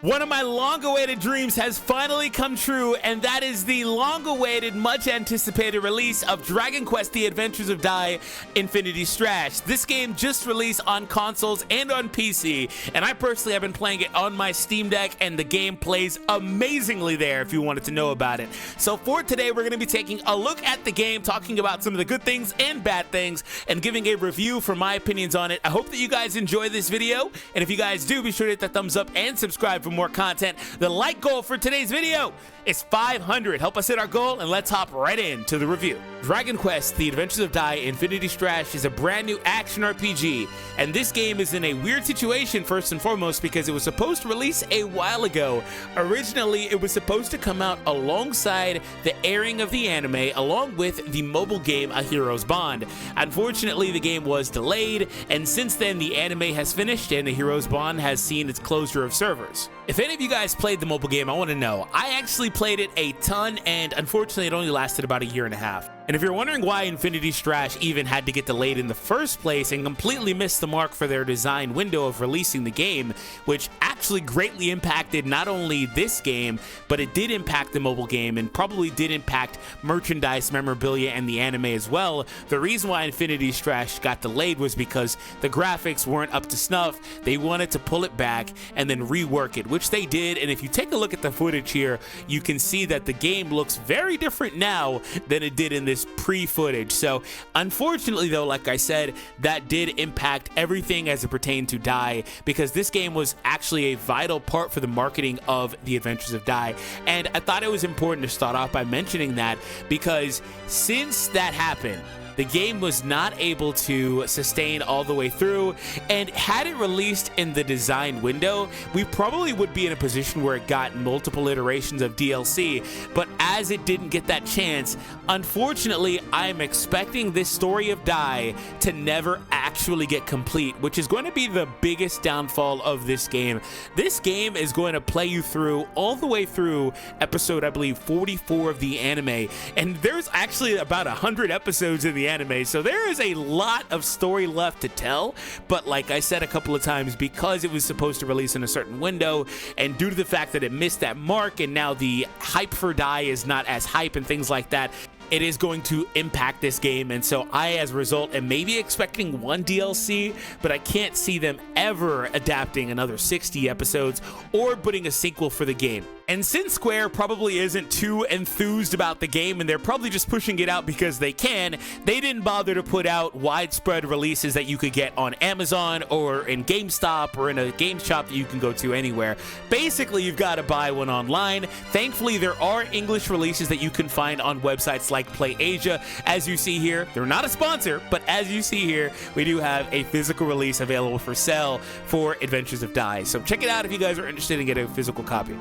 One of my long-awaited dreams has finally come true, and that is the long-awaited, much-anticipated release of Dragon Quest: The Adventures of Dai Infinity Strash. This game just released on consoles and on PC, and I personally have been playing it on my Steam Deck, and the game plays amazingly there if you wanted to know about it. So for today, we're going to be taking a look at the game, talking about some of the good things and bad things, and giving a review for my opinions on it. I hope that you guys enjoy this video, and if you guys do, be sure to hit that thumbs up and subscribe for more content. The like goal for today's video is 500. Help us hit our goal, and let's hop right into the review. Dragon Quest: The Adventures of Dai Infinity Strash is a brand new action RPG, and this game is in a weird situation first and foremost because it was supposed to release a while ago. Originally, it was supposed to come out alongside the airing of the anime, along with the mobile game A Hero's Bond. Unfortunately, the game was delayed, and since then the anime has finished and A Hero's Bond has seen its closure of servers. If any of you guys played the mobile game, I want to know. I actually played it a ton, and unfortunately it only lasted about a year and a half. And if you're wondering why Infinity Strash even had to get delayed in the first place and completely missed the mark for their design window of releasing the game, which actually greatly impacted not only this game, but it did impact the mobile game and probably did impact merchandise, memorabilia, and the anime as well. The reason why Infinity Strash got delayed was because the graphics weren't up to snuff. They wanted to pull it back and then rework it, which they did. And if you take a look at the footage here, you can see that the game looks very different now than it did in this pre-footage. So unfortunately though, like I said, that did impact everything as it pertained to Dai, because this game was actually a vital part for the marketing of The Adventures of Dai. And I thought it was important to start off by mentioning that, because since that happened, the game was not able to sustain all the way through, and had it released in the design window, we probably would be in a position where it got multiple iterations of DLC, but as it didn't get that chance, unfortunately, I'm expecting this story of Dai to never actually get complete, which is going to be the biggest downfall of this game. This game is going to play you through all the way through episode, I believe, 44 of the anime, and there's actually about 100 episodes in the anime, so there is a lot of story left to tell. But like I said a couple of times, because it was supposed to release in a certain window, and due to the fact that it missed that mark, and now the hype for Dai is not as hype and things like that, it is going to impact this game. And so I, as a result, am maybe expecting one DLC, but I can't see them ever adapting another 60 episodes or putting a sequel for the game. And since Square probably isn't too enthused about the game, and they're probably just pushing it out because they can, they didn't bother to put out widespread releases that you could get on Amazon or in GameStop or in a game shop that you can go to anywhere. Basically, you've got to buy one online. Thankfully, there are English releases that you can find on websites like PlayAsia. As you see here, they're not a sponsor, but as you see here, we do have a physical release available for sale for Adventures of Dai. So check it out if you guys are interested in getting a physical copy.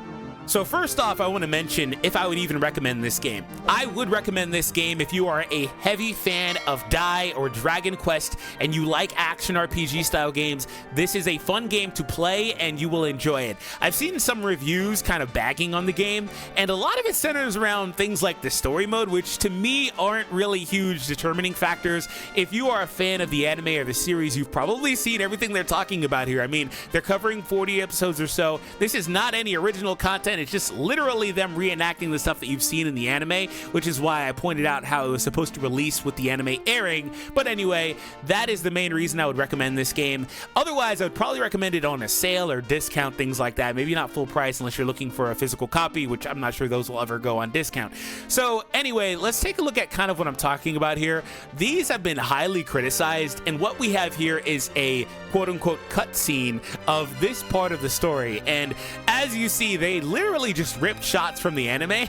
So first off, I want to mention if I would even recommend this game. I would recommend this game if you are a heavy fan of Dai or Dragon Quest and you like action RPG style games. This is a fun game to play and you will enjoy it. I've seen some reviews kind of bagging on the game, and a lot of it centers around things like the story mode, which to me aren't really huge determining factors. If you are a fan of the anime or the series, you've probably seen everything they're talking about here. I mean, they're covering 40 episodes or so. This is not any original content. It's just literally them reenacting the stuff that you've seen in the anime, which is why I pointed out how it was supposed to release with the anime airing. But anyway, that is the main reason I would recommend this game. Otherwise, I would probably recommend it on a sale or discount, things like that. Maybe not full price unless you're looking for a physical copy, which I'm not sure those will ever go on discount. So anyway, let's take a look at kind of what I'm talking about here. These have been highly criticized, and what we have here is a quote-unquote cutscene of this part of the story. And as you see, they literally just ripped shots from the anime,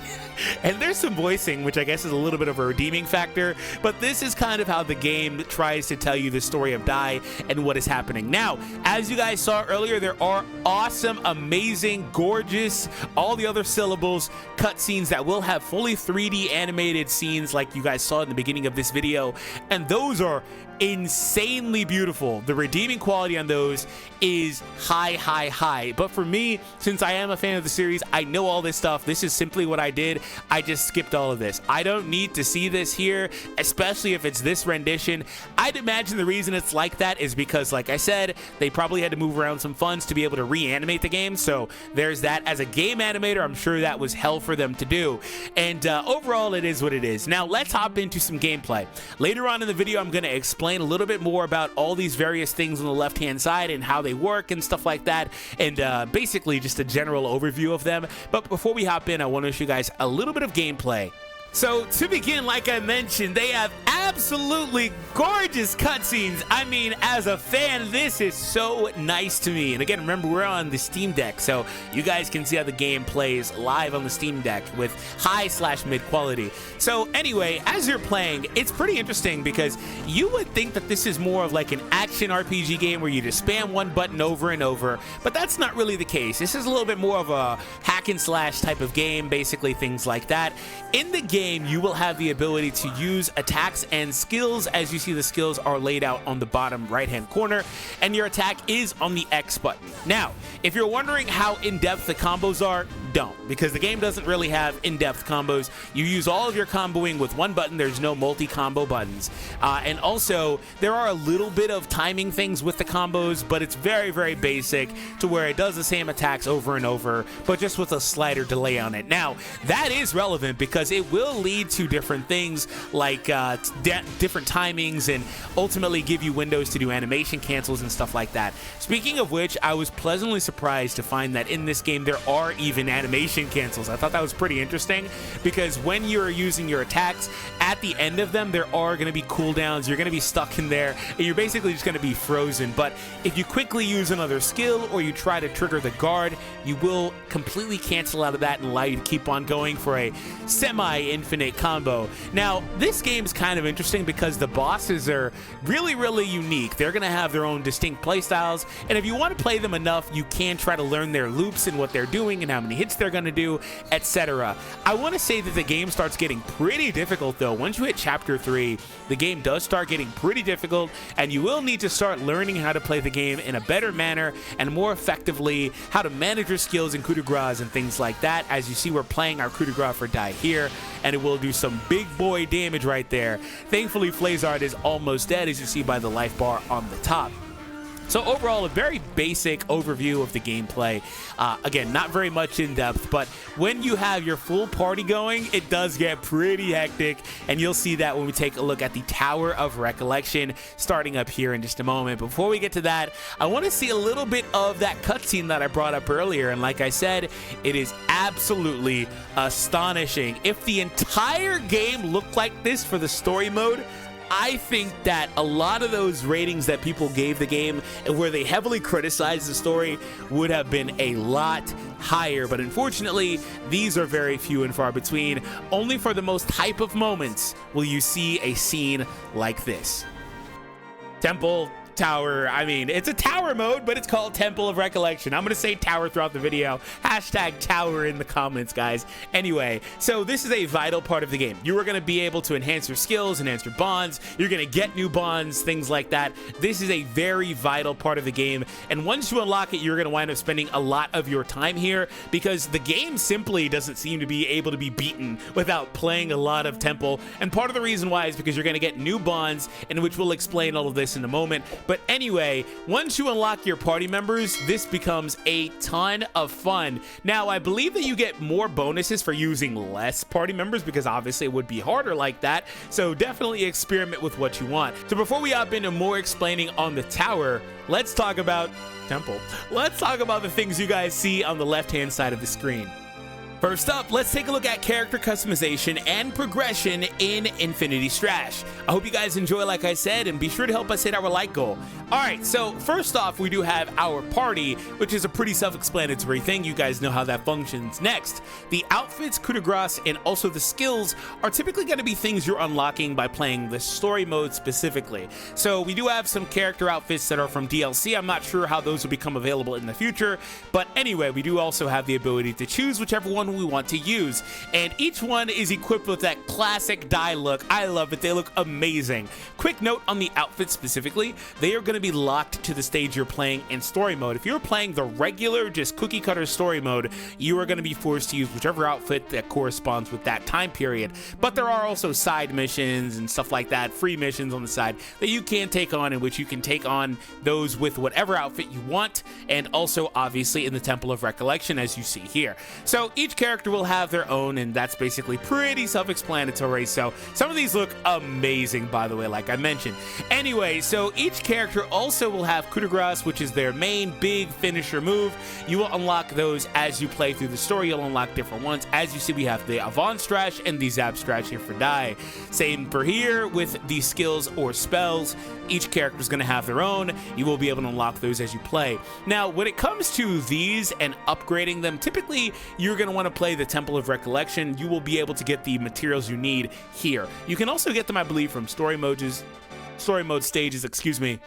and there's some voicing, which I guess is a little bit of a redeeming factor, but this is kind of how the game tries to tell you the story of Dai and what is happening. Now, as you guys saw earlier, there are awesome, amazing, gorgeous, all the other syllables, cutscenes that will have fully 3D animated scenes like you guys saw in the beginning of this video, and those are insanely beautiful. The redeeming quality quality on those is high. But for me, since I am a fan of the series, I know all this stuff. This is simply what I did. I just skipped all of this. I don't need to see this here, especially if it's this rendition. I'd imagine the reason it's like that is because, like I said, they probably had to move around some funds to be able to reanimate the game. So there's that. As a game animator, I'm sure that was hell for them to do. And overall, it is what it is. Now, let's hop into some gameplay. Later on in the video, I'm going to explain a little bit more about all these various things on the left-hand side and how they work and stuff like that, and basically just a general overview of them. But before we hop in, I want to show you guys a little bit of gameplay. So to begin, like I mentioned, they have absolutely gorgeous cutscenes. I mean, as a fan, this is so nice to me. And again, remember, we're on the Steam Deck, so you guys can see how the game plays live on the Steam Deck with high/mid quality. So anyway, as you're playing, it's pretty interesting because you would think that this is more of like an action RPG game where you just spam one button over and over, but that's not really the case. This is a little bit more of a hack and slash type of game, basically things like that. In the game, you will have the ability to use attacks and skills. As you see, the skills are laid out on the bottom right-hand corner, and your attack is on the X button. Now, if you're wondering how in-depth the combos are, don't, because the game doesn't really have in-depth combos. You use all of your comboing with one button. There's no multi-combo buttons. And also, there are a little bit of timing things with the combos, but it's very basic to where it does the same attacks over and over, but just with a slighter delay on it. Now, that is relevant because it will lead to different things like different timings and ultimately give you windows to do animation cancels and stuff like that. Speaking of which, I was pleasantly surprised to find that in this game there are even animation cancels. I thought that was pretty interesting because when you're using your attacks, at the end of them, there are going to be cooldowns. You're going to be stuck in there and you're basically just going to be frozen. But if you quickly use another skill or you try to trigger the guard, you will completely cancel out of that and allow you to keep on going for a semi-infinite combo. Now, this game is kind of interesting because the bosses are really unique. They're going to have their own distinct playstyles, and if you want to play them enough, you can try to learn their loops and what they're doing and how many hits they're going to do, etc. I want to say that the game starts getting pretty difficult, though. Once you hit Chapter 3, the game does start getting pretty difficult, and you will need to start learning how to play the game in a better manner and more effectively, how to manage your skills and coup de grace and things like that. As you see, we're playing our coup de grace for die here, and it will do some big boy damage right there. Thankfully, Flazard is almost dead, as you see by the life bar on the top. So overall, a very basic overview of the gameplay. Again, not very much in depth, but when you have your full party going, it does get pretty hectic, and you'll see that when we take a look at the Tower of Recollection starting up here in just a moment. Before we get to that, I want to see a little bit of that cutscene that I brought up earlier, and like I said, it is absolutely astonishing. If the entire game looked like this for the story mode, I think that a lot of those ratings that people gave the game and where they heavily criticized the story would have been a lot higher, but unfortunately these are very few and far between. Only for the most hype of moments will you see a scene like this. Temple, Tower, I mean, it's a tower mode, but it's called Temple of Recollection. I'm gonna say tower throughout the video. Hashtag tower in the comments, guys. Anyway, so this is a vital part of the game. You are gonna be able to enhance your skills, enhance your bonds. You're gonna get new bonds, things like that. This is a very vital part of the game, and once you unlock it, you're gonna wind up spending a lot of your time here because the game simply doesn't seem to be able to be beaten without playing a lot of Temple, and part of the reason why is because you're gonna get new bonds, in which we'll explain all of this in a moment. But anyway, once you unlock your party members, this becomes a ton of fun. Now, I believe that you get more bonuses for using less party members because obviously it would be harder like that. So definitely experiment with what you want. So before we hop into more explaining on the tower, let's talk about Temple. Let's talk about the things you guys see on the left-hand side of the screen. First up, let's take a look at character customization and progression in Infinity Strash. I hope you guys enjoy, like I said, and be sure to help us hit our like goal. Alright, so first off, we do have our party, which is a pretty self-explanatory thing. You guys know how that functions. Next, the outfits, coup de grace, and also the skills are typically going to be things you're unlocking by playing the story mode specifically. So we do have some character outfits that are from DLC. I'm not sure how those will become available in the future, but anyway, we do also have the ability to choose whichever one one we want to use. And each one is equipped with that classic dye look. I love it. They look amazing. Quick note on the outfits specifically, they are going to be locked to the stage you're playing in story mode. If you're playing the regular, just cookie cutter story mode, you are going to be forced to use whichever outfit that corresponds with that time period. But there are also side missions and stuff like that, free missions on the side that you can take on, in which you can take on those with whatever outfit you want, and also obviously in the Temple of Recollection, as you see here. So each character will have their own, and that's basically pretty self-explanatory. So some of these look amazing, by the way, like I mentioned. Anyway, so each character also will have coup de grace, which is their main big finisher move. You will unlock those as you play through the story. You'll unlock different ones. As you see, we have the Avant Strash and the Zap Strash here for Dai. Same for here with the skills or spells. Each character is going to have their own. You will be able to unlock those as you play. Now, when it comes to these and upgrading them, typically you're going to want to play the Temple of Recollection. You will be able to get the materials you need here. You can also get them, I believe, from story mode stages, excuse me.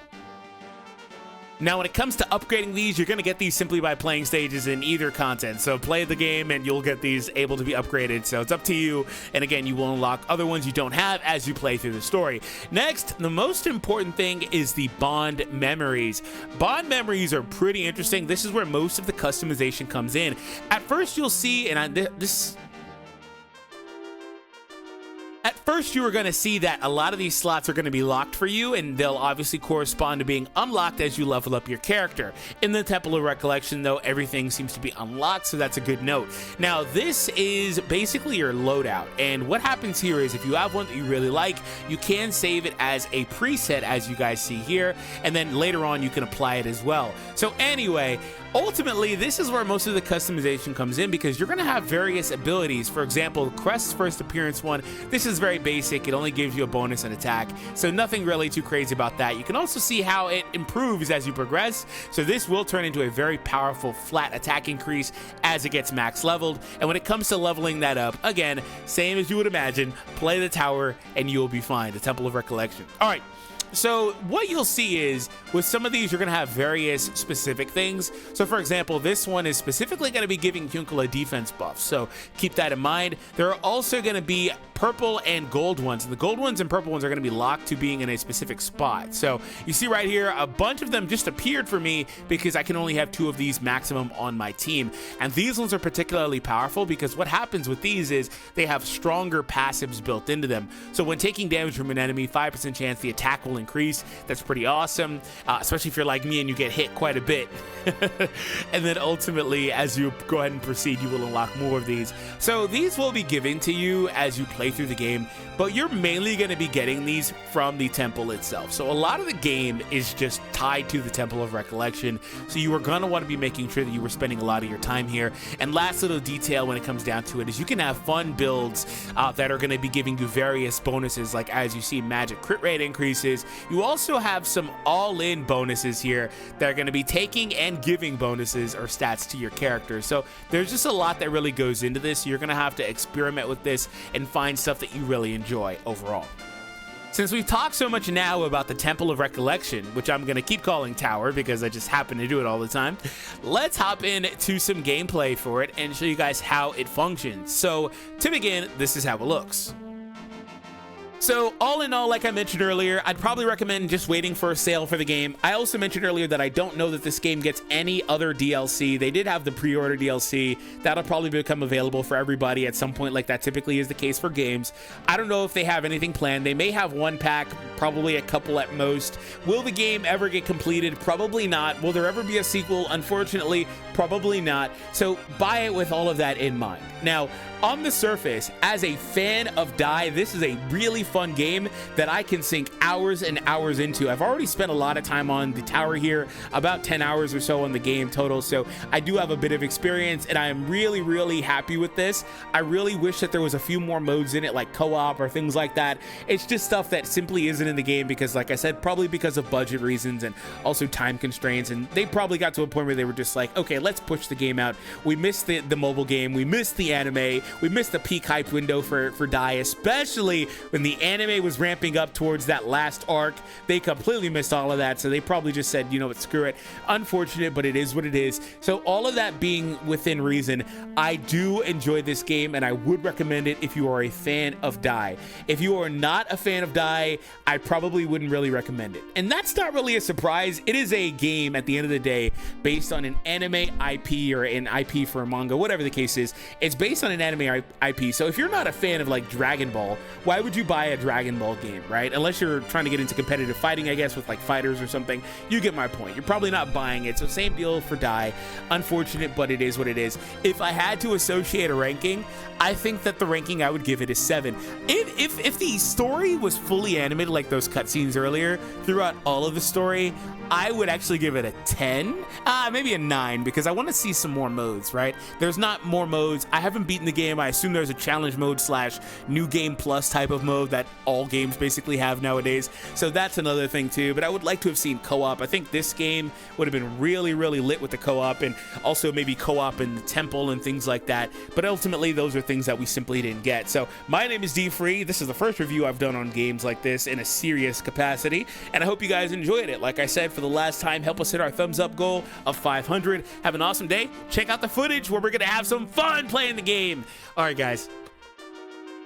Now, when it comes to upgrading these, you're going to get these simply by playing stages in either content. So play the game and you'll get these able to be upgraded. So it's up to you. And again, you will unlock other ones you don't have as you play through the story. Next, the most important thing is the bond memories. Bond memories are pretty interesting. This is where most of the customization comes in. At first, you'll see, At first, you are going to see that a lot of these slots are going to be locked for you, and they'll obviously correspond to being unlocked as you level up your character. In the Temple of Recollection, though, everything seems to be unlocked, so that's a good note. Now, this is basically your loadout, and what happens here is if you have one that you really like, you can save it as a preset, as you guys see here, and then later on, you can apply it as well. So anyway, ultimately, this is where most of the customization comes in, because you're going to have various abilities. For example, Crest's first appearance one, this is very basic. It only gives you a bonus in attack, so nothing really too crazy about that. You can also see how it improves as you progress, so this will turn into a very powerful flat attack increase as it gets max leveled. And when it comes to leveling that up, again, same as you would imagine, play the tower and you will be fine, the Temple of Recollection. All right. So what you'll see is with some of these, you're going to have various specific things. So for example, this one is specifically going to be giving Hyunkle a defense buff. So keep that in mind. There are also going to be purple and gold ones. And the gold ones and purple ones are going to be locked to being in a specific spot. So you see right here, a bunch of them just appeared for me because I can only have 2 of these maximum on my team. And these ones are particularly powerful because what happens with these is they have stronger passives built into them. So when taking damage from an enemy, 5% chance the attack will increase. That's pretty awesome, especially if you're like me and you get hit quite a bit. And then ultimately, as you go ahead and proceed, you will unlock more of these. So these will be given to you as you play through the game, but you're mainly going to be getting these from the temple itself. So a lot of the game is just tied to the Temple of Recollection, so you are going to want to be making sure that you were spending a lot of your time here. And last little detail when it comes down to it is you can have fun builds that are going to be giving you various bonuses, like as you see, magic crit rate increases. You also have some all-in bonuses here that are going to be taking and giving bonuses or stats to your character. So there's just a lot that really goes into this. You're going to have to experiment with this and find stuff that you really enjoy overall. Since we've talked so much now about the Temple of Recollection, which I'm going to keep calling Tower because I just happen to do it all the time, let's hop into some gameplay for it and show you guys how it functions. So to begin, this is how it looks. So all in all, like I mentioned earlier, I'd probably recommend just waiting for a sale for the game. I also mentioned earlier that I don't know that this game gets any other DLC. They did have the pre-order DLC. That'll probably become available for everybody at some point, like that typically is the case for games. I don't know if they have anything planned. They may have one pack, probably a couple at most. Will the game ever get completed? Probably not. Will there ever be a sequel? Unfortunately, probably not. So buy it with all of that in mind. Now, on the surface, as a fan of Dai, this is a really fun game that I can sink hours and hours into. I've already spent a lot of time on the tower here, about 10 hours or so on the game total, so I do have a bit of experience, and I am really, really happy with this. I really wish that there was a few more modes in it, like co-op or things like that. It's just stuff that simply isn't in the game because, like I said, probably because of budget reasons and also time constraints, and they probably got to a point where they were just like, okay, let's push the game out. We missed the mobile game, we missed the anime, we missed the peak hype window for Dai, especially when the the anime was ramping up towards that last arc, they completely missed all of that. So they probably just said, you know what, screw it. Unfortunate, but it is what it is. So all of that being within reason, I do enjoy this game and I would recommend it if you are a fan of Die. If you are not a fan of Die, I probably wouldn't really recommend it. And that's not really a surprise. It is a game at the end of the day based on an anime IP or an IP for a manga, whatever the case is. It's based on an anime IP. So if you're not a fan of like Dragon Ball, why would you buy a Dragon Ball game, right? Unless you're trying to get into competitive fighting, I guess, with like fighters or something. You get my point. You're probably not buying it. So same deal for Die. Unfortunate, but it is what it is. If I had to associate a ranking, I think that the ranking I would give it is 7. If the story was fully animated like those cutscenes earlier throughout all of the story, I would actually give it a 10, maybe a 9, because I want to see some more modes, right? There's not more modes. I haven't beaten the game. I assume there's a challenge mode / new game plus type of mode that all games basically have nowadays. So that's another thing too, but I would like to have seen co-op. I think this game would have been really, really lit with the co-op, and also maybe co-op in the temple and things like that. But ultimately, those are things that we simply didn't get. So my name is D-Free. This is the first review I've done on games like this in a serious capacity, and I hope you guys enjoyed it. Like I said, for the last time, help us hit our thumbs up goal of 500. Have an awesome day. Check out the footage where we're gonna have some fun playing the game. All right, guys.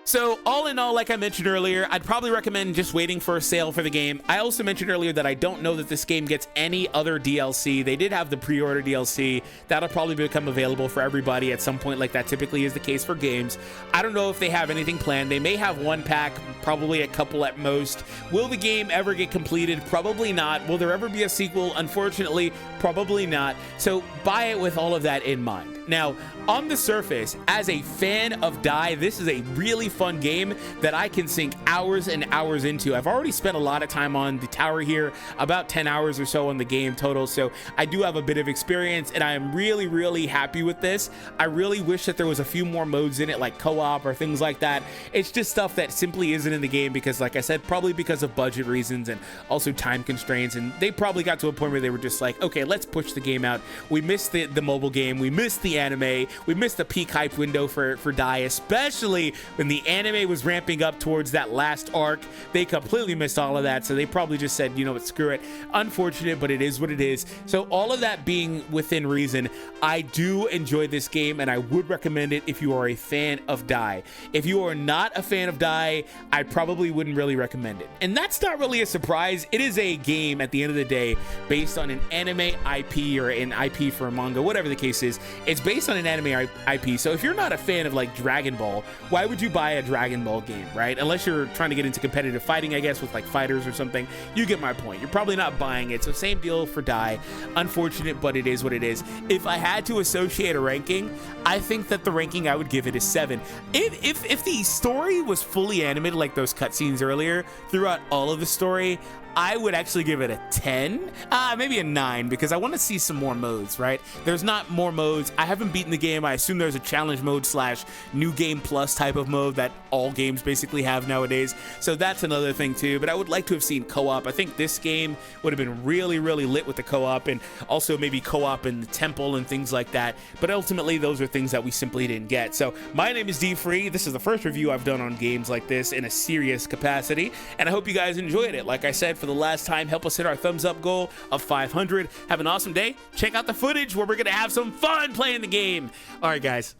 So all in all, like I mentioned earlier, I'd probably recommend just waiting for a sale for the game. I also mentioned earlier that I don't know that this game gets any other DLC. They did have the pre-order DLC. That'll probably become available for everybody at some point, like that typically is the case for games. I don't know if they have anything planned. They may have one pack, probably a couple at most. Will the game ever get completed? Probably not. Will there ever be a sequel? Unfortunately, probably not. So buy it with all of that in mind. Now, on the surface, as a fan of Die, this is a really fun game that I can sink hours and hours into. I've already spent a lot of time on the tower here, about 10 hours or so on the game total, so I do have a bit of experience, and I am really, really happy with this. I really wish that there was a few more modes in it, like co-op or things like that. It's just stuff that simply isn't in the game because, like I said, probably because of budget reasons and also time constraints, and they probably got to a point where they were just like, okay, let's push the game out. We missed the mobile game, we missed the anime, we missed the peak hype window for Die, especially when the anime was ramping up towards that last arc. They completely missed all of that, so they probably just said, you know what, screw it. Unfortunate, but it is what it is. So all of that being within reason, I do enjoy this game and I would recommend it if you are a fan of Die. If you are not a fan of Die, I probably wouldn't really recommend it. And that's not really a surprise. It is a game at the end of the day based on an anime IP or an IP for a manga, whatever the case is. It's based on an anime IP. So if you're not a fan of like Dragon Ball, why would you buy a Dragon Ball game, right? Unless you're trying to get into competitive fighting, I guess, with like fighters or something. You get my point. You're probably not buying it. So same deal for Die. Unfortunate, but it is what it is. If I had to associate a ranking, I think that the ranking I would give it is 7. If the story was fully animated like those cutscenes earlier throughout all of the story, I would actually give it a 10, maybe a 9, because I want to see some more modes, right? There's not more modes. I haven't beaten the game. I assume there's a challenge mode / new game plus type of mode that all games basically have nowadays. So that's another thing too, but I would like to have seen co-op. I think this game would have been really, really lit with the co-op, and also maybe co-op in the temple and things like that. But ultimately, those are things that we simply didn't get. So my name is D-Free. This is the first review I've done on games like this in a serious capacity, and I hope you guys enjoyed it. Like I said, for the last time, help us hit our thumbs up goal of 500. Have an awesome day. Check out the footage where we're gonna have some fun playing the game. All right, guys.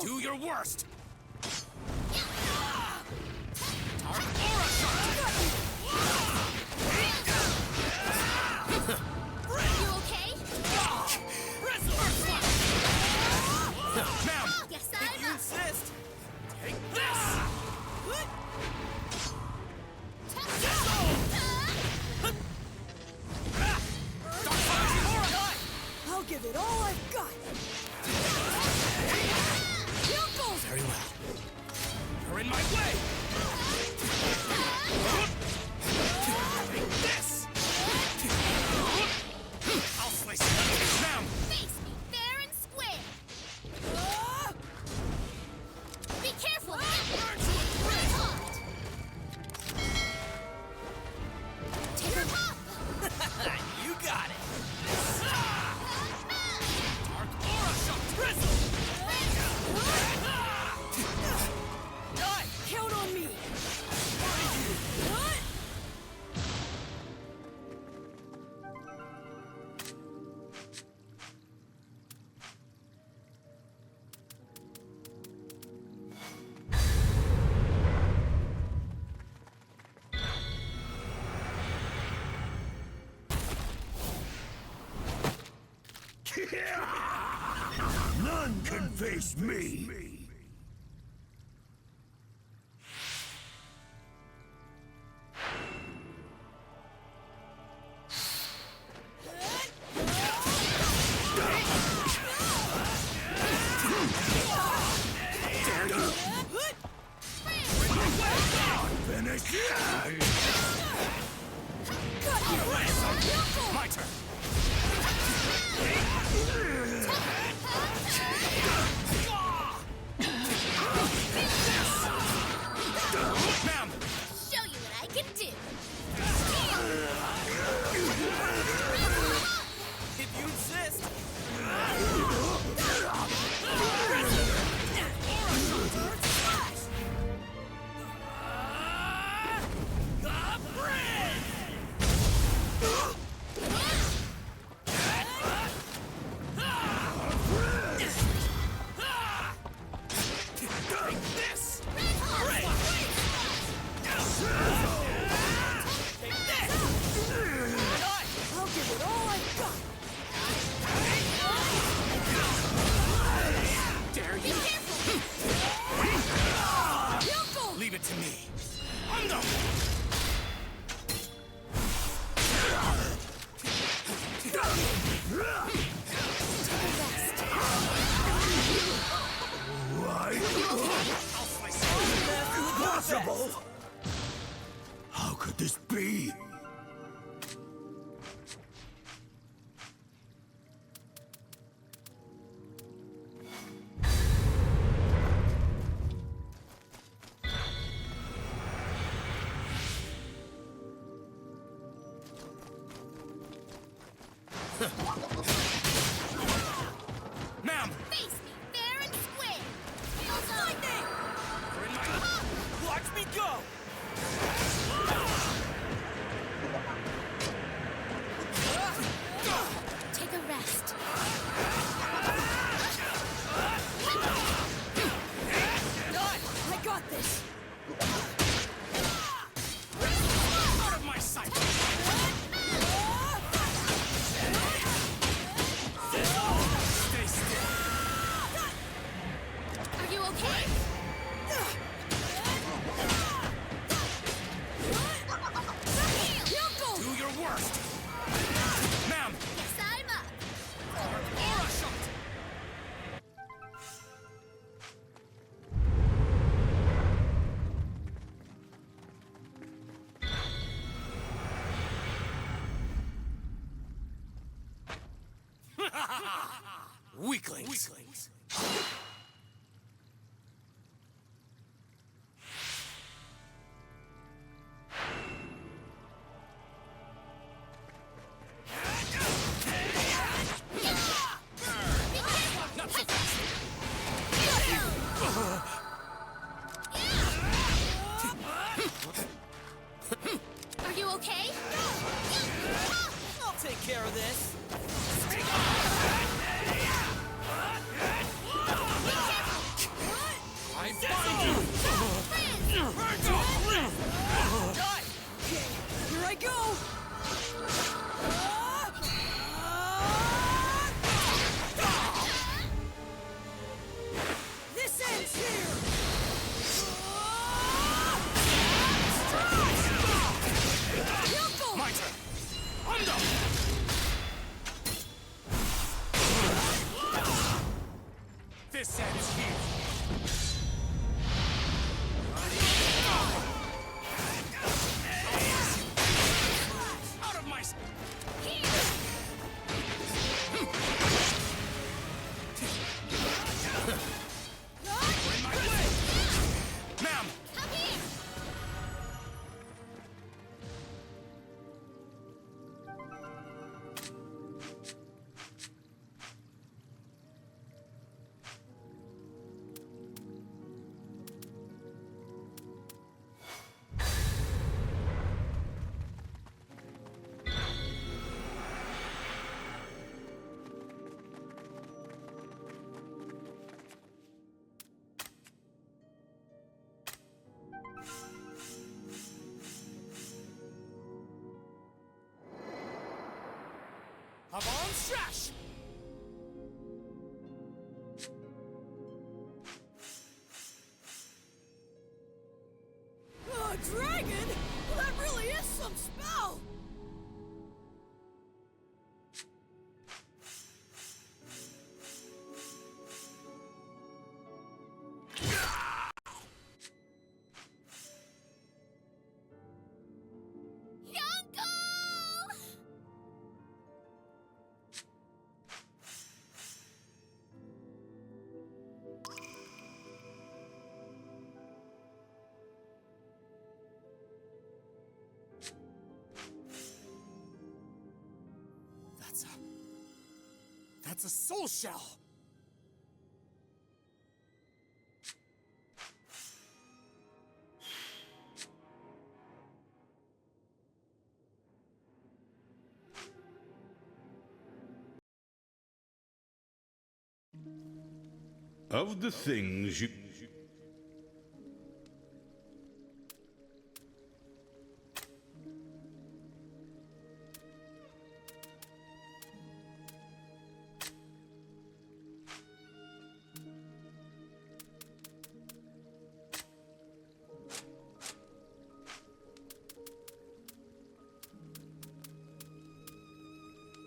Do your worst! You okay? Ma'am! Yes, If I'm you up. insist, take this! I'll give it all I've got. Very well. None can face me! Finish! My turn. Ma'am! Show you what I can do. If you insist. Leave it to me. Undo! Impossible! How could this be? Ma'am! Face me fair and square. Feels lightning. Watch me go! Take a rest. I got this. Out of my sight! Stay still. Are you okay? Do your worst! Ma'am! Guess I'm up. Aura shot! Weaklings! Not so fast! Are you okay? I'll take care of this. I find you! Die! Here I go! This ends here! My turn! Undo! This ends here! Out of my... You're in my way! Ma'am! Come here. Avon Strash! A dragon? Well, that really is some spell! Uncle! That's a soul shell! Of the things you...